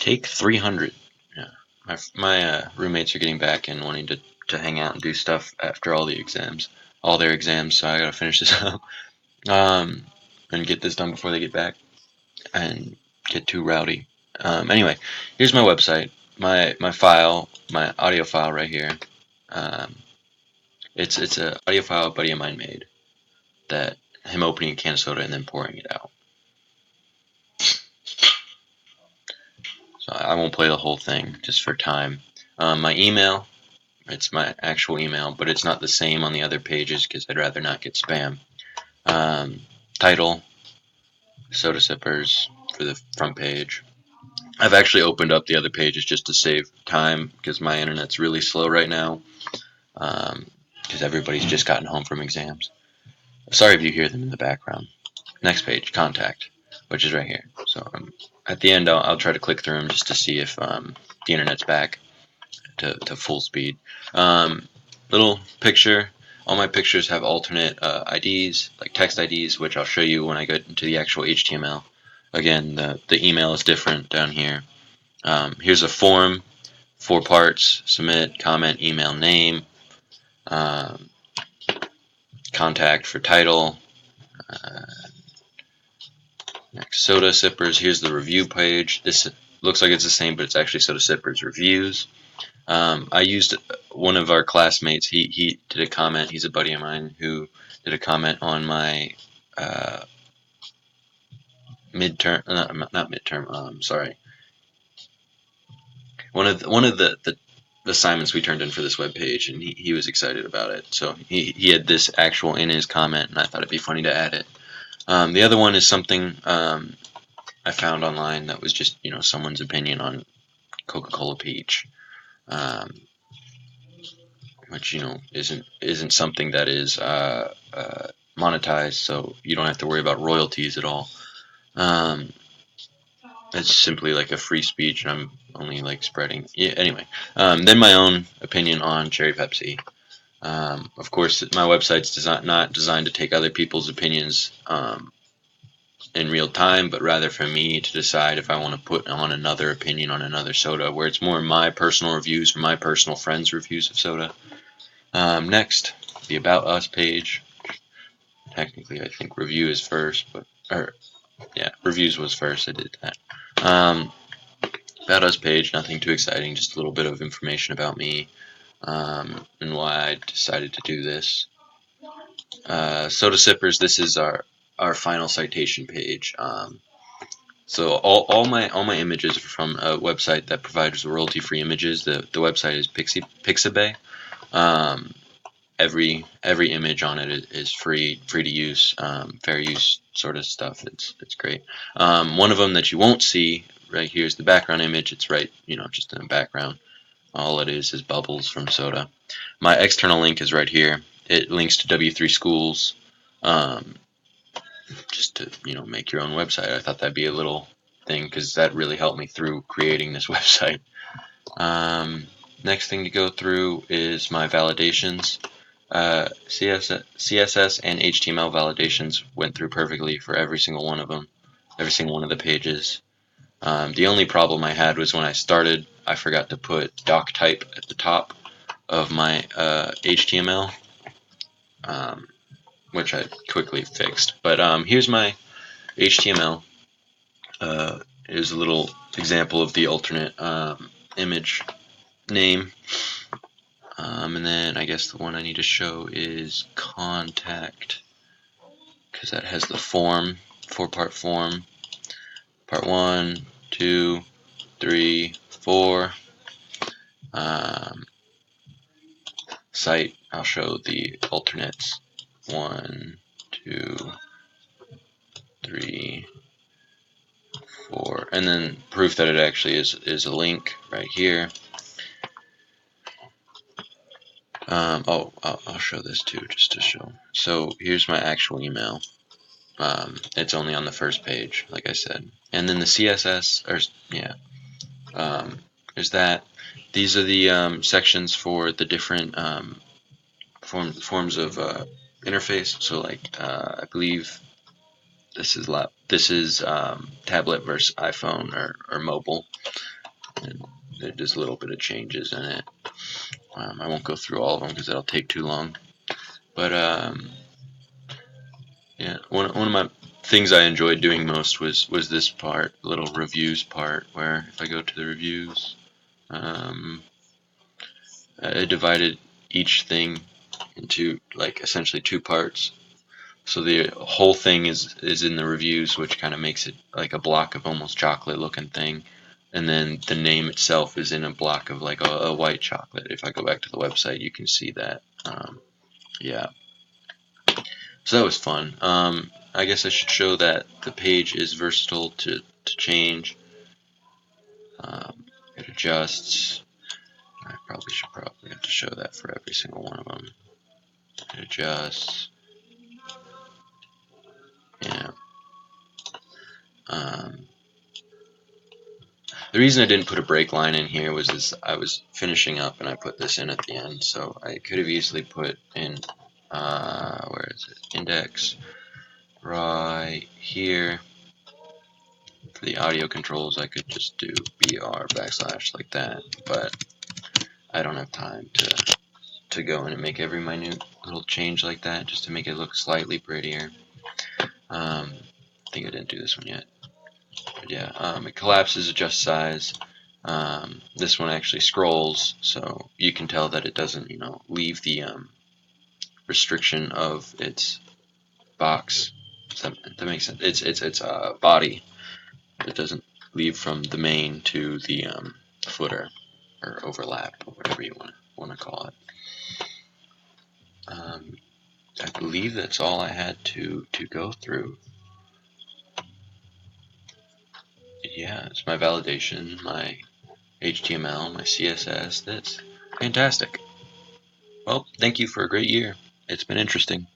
Take 300. Yeah, my roommates are getting back and wanting to hang out and do stuff after all their exams. So I gotta finish this up, um, and get this done before they get back and get too rowdy. Anyway, here's my website, my audio file right here. Um, it's a audio file a buddy of mine made that him opening a can of soda and then pouring it out. So I won't play the whole thing just for time. My email, it's my actual email, but it's not the same on the other pages because I'd rather not get spam. Um, Title, Soda Sippers for the front page. I've actually opened up the other pages just to save time because my internet's really slow right now because everybody's just gotten home from exams. Sorry if you hear them in the background. Next page, contact, which is right here. So at the end, I'll try to click through them just to see if the internet's back to full speed. Little picture. All my pictures have alternate IDs, like text IDs, which I'll show you when I get into the actual HTML. Again, the email is different down here. Here's a form, 4 parts: submit, comment, email, name, um, contact for title. Next, Soda Sippers. Here's the review page. This looks like it's the same, but it's actually Soda Sippers reviews. I used one of our classmates. He did a comment. He's a buddy of mine who did a comment on my midterm, not midterm. Sorry, one of the assignments we turned in for this web page, and he was excited about it. So he had this actual in his comment, and I thought it'd be funny to add it. The other one is something I found online that was just someone's opinion on Coca-Cola Peach. Which isn't something that is monetized, so you don't have to worry about royalties at all. It's simply like a free speech, and I'm only like spreading. Yeah. Anyway, then my own opinion on Cherry Pepsi. Of course, my website's not designed to take other people's opinions in real time, but rather for me to decide if I want to put on another opinion on another soda, where it's more my personal reviews or my personal friends' reviews of soda. Next, the About Us page. Technically, I think review is first, reviews was first. I did that. About Us page, nothing too exciting, just a little bit of information about me and why I decided to do this. Soda Sippers, this is our final citation page. So all my images are from a website that provides royalty-free images. The website is Pixabay. Every image on it is free to use, fair use sort of stuff. It's great. One of them that you won't see right here is the background image. It's right, just in the background. All it is bubbles from soda. My external link is right here. It links to W3 schools, just to make your own website. I thought that'd be a little thing because that really helped me through creating this website. Next thing to go through is my validations. CSS and HTML validations went through perfectly for every single one of them, every single one of the pages. The only problem I had was when I started, I forgot to put doc type at the top of my HTML, which I quickly fixed. But here's my HTML. Here's a little example of the alternate image name. And then I guess the one I need to show is contact, because that has the form, 4-part form. Part 1, 2, 3, 4. Site, I'll show the alternates. 1, 2, 3, 4. And then proof that it actually is a link right here. I'll show this too, just to show. So here's my actual email. It's only on the first page, like I said. And then the CSS, there's that. These are the sections for the different forms of interface. So like I believe this is tablet versus iPhone or mobile. and there's a little bit of changes in it. I won't go through all of them because that'll take too long. But yeah, one of my things I enjoyed doing most was this part, little reviews part, where if I go to the reviews, I divided each thing into like essentially two parts. So the whole thing is in the reviews, which kind of makes it like a block of almost chocolate looking thing. And then the name itself is in a block of like a white chocolate. If I go back to the website, you can see that. Yeah. So that was fun. I guess I should show that the page is versatile to change. It adjusts. I probably have to show that for every single one of them. It adjusts. Yeah. The reason I didn't put a break line in here was I was finishing up and I put this in at the end, so I could have easily put in, where is it? Index right here. For the audio controls, I could just do BR / like that, but I don't have time to go in and make every minute little change like that just to make it look slightly prettier. I think I didn't do this one yet. But yeah, it collapses, adjusts size. This one actually scrolls, so you can tell that it doesn't, leave the restriction of its box. Does that makes sense? It's body. It doesn't leave from the main to the footer or overlap or whatever you want to call it. I believe that's all I had to go through. Yeah, it's my validation, my HTML, my CSS. That's fantastic. Well, thank you for a great year. It's been interesting.